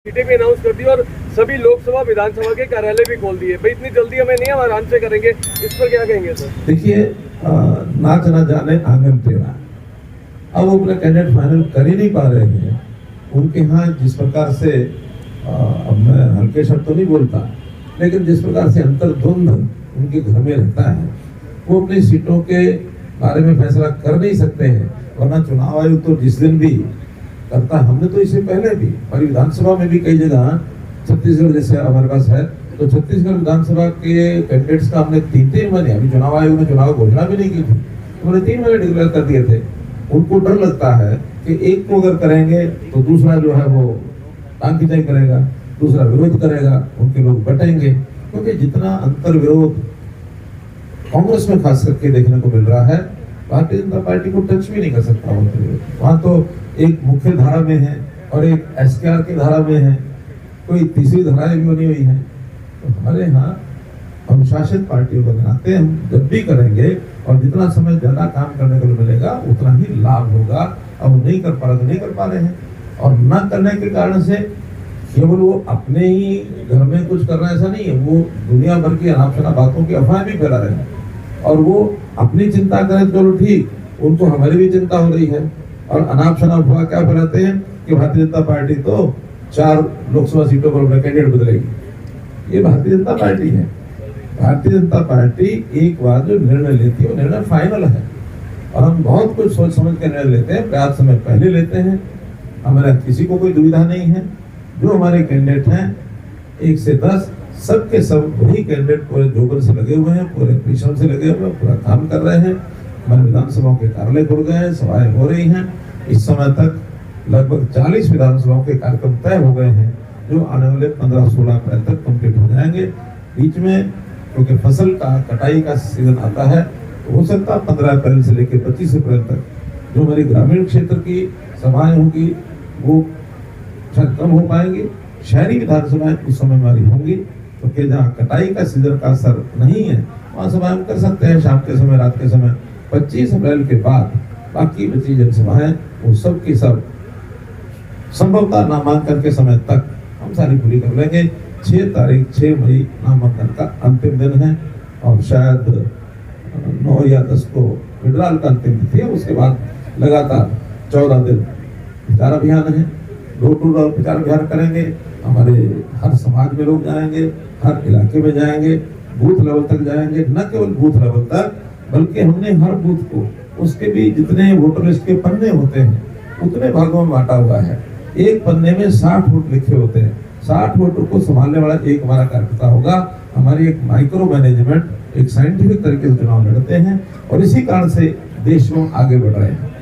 सीटें भी अनाउंस कर दी और सभी लोकसभा विधानसभा के कार्यालय भी खोल दिए। भाई इतनी जल्दी हमें नहीं, हम आराम से करेंगे, इस पर क्या कहेंगे सर? देखिए, नाच ना जाने आंगन टेढ़ा। अब वो अपना कैंडिडेट फाइनल कर ही नहीं पा रहे हैं। उनके यहाँ जिस प्रकार से अब मैं हल्के शब्द तो नहीं बोलता, लेकिन जिस प्रकार से अंतर्द्वंद उनके घर में रहता है, वो अपनी सीटों के बारे में फैसला कर नहीं सकते हैं। वरना चुनाव आयोग तो जिस दिन भी करता, हमने तो इससे पहले भी और विधानसभा में भी कई जगह, छत्तीसगढ़ जैसे हमारे पास है, तो छत्तीसगढ़ विधानसभा के कैंडिडेट्स का हमने 3 महीने, अभी चुनाव आयोग ने चुनाव घोषणा भी नहीं की थी, उन्होंने 3 महीने डिक्लेयर कर दिए थे। उनको डर लगता है कि एक को अगर करेंगे तो दूसरा जो है वो टांग खिंचाई करेगा, दूसरा विरोध करेगा, उनके लोग बटेंगे। क्योंकि जितना अंतर विरोध कांग्रेस में खास करके देखने को मिल रहा है, भारतीय जनता पार्टी को टच भी नहीं कर सकता। वहां तो एक मुख्य धारा में है और एक एसकेआर की धारा में है, कोई तीसरी धाराएं भी बनी हुई है। तो हमारे यहाँ अनुशासित पार्टियों को बनाते हम जब भी करेंगे और जितना समय ज्यादा काम करने को मिलेगा उतना ही लाभ होगा। अब वो नहीं कर पा रहे तो नहीं कर पा रहे हैं, और न करने के कारण से केवल वो अपने ही घर में कुछ कर रहे हैं ऐसा नहीं है, वो दुनिया भर की अनाप शनाप बातों की अफवाहें भी फैला रहे हैं। और वो अपनी चिंता करें चलो ठीक, उनको हमारी भी चिंता हो रही है। और अनाप शनाप अफवाह क्या फैलाते हैं कि भारतीय जनता पार्टी तो 4 लोकसभा सीटों पर अपना कैंडिडेट बदलेगी। ये भारतीय जनता पार्टी है। भारतीय जनता पार्टी एक बार जो निर्णय लेती है वो निर्णय फाइनल है, और हम बहुत कुछ सोच समझ के निर्णय लेते हैं, पर्याप्त समय पहले लेते हैं। हमारा किसी को कोई दुविधा नहीं है। जो हमारे कैंडिडेट हैं 1 से 10 सबके सब वही कैंडिडेट पूरे जोगर से लगे हुए हैं, पूरे परिश्रम से लगे हुए हैं, पूरा काम कर रहे हैं। हमारे विधानसभाओं के कार्यालय खुल गए हैं, सभाएं हो रही हैं। इस समय तक लगभग 40 विधानसभाओं के कार्यक्रम तय हो गए हैं, जो आने वाले 15-16 अप्रैल तक कंप्लीट हो जाएंगे। बीच में क्योंकि फसल का कटाई का सीजन आता है, तो हो सकता है 15 अप्रैल से लेकर 25 अप्रैल तक जो हमारी ग्रामीण क्षेत्र की सभाएं होंगी वो शायद कम हो पाएंगी। शहरी विधानसभाएं उस समय हमारी होंगी, तो जहाँ कटाई का सीजन का असर नहीं है वहाँ सभाएं कर सकते हैं शाम के समय, रात के समय। 25 अप्रैल के बाद बाकी बची जनसभाएं वो सब की सब संभवतः नामांकन के समय तक हम सारी पूरी कर लेंगे। 6 मई नामांकन का अंतिम दिन है, और शायद 9 या 10 को विड्रॉल का अंतिम तिथि है। उसके बाद लगातार 14 दिन प्रचार अभियान है, डोर टू डोर प्रचार अभियान करेंगे। हमारे हर समाज में लोग जाएंगे, हर इलाके में जाएंगे, बूथ लेवल तक जाएंगे। न केवल बूथ लेवल तक, बल्कि हमने हर बूथ को उसके भी जितने वोटर लिस्ट के पन्ने होते हैं उतने भागों में बांटा हुआ है। एक पन्ने में 60 वोट लिखे होते हैं। 60 वोटर को संभालने वाला एक हमारा कार्यकर्ता होगा। हमारी एक माइक्रो मैनेजमेंट, एक साइंटिफिक तरीके से चुनाव लड़ते हैं, और इसी कारण से देश में आगे बढ़ रहे हैं।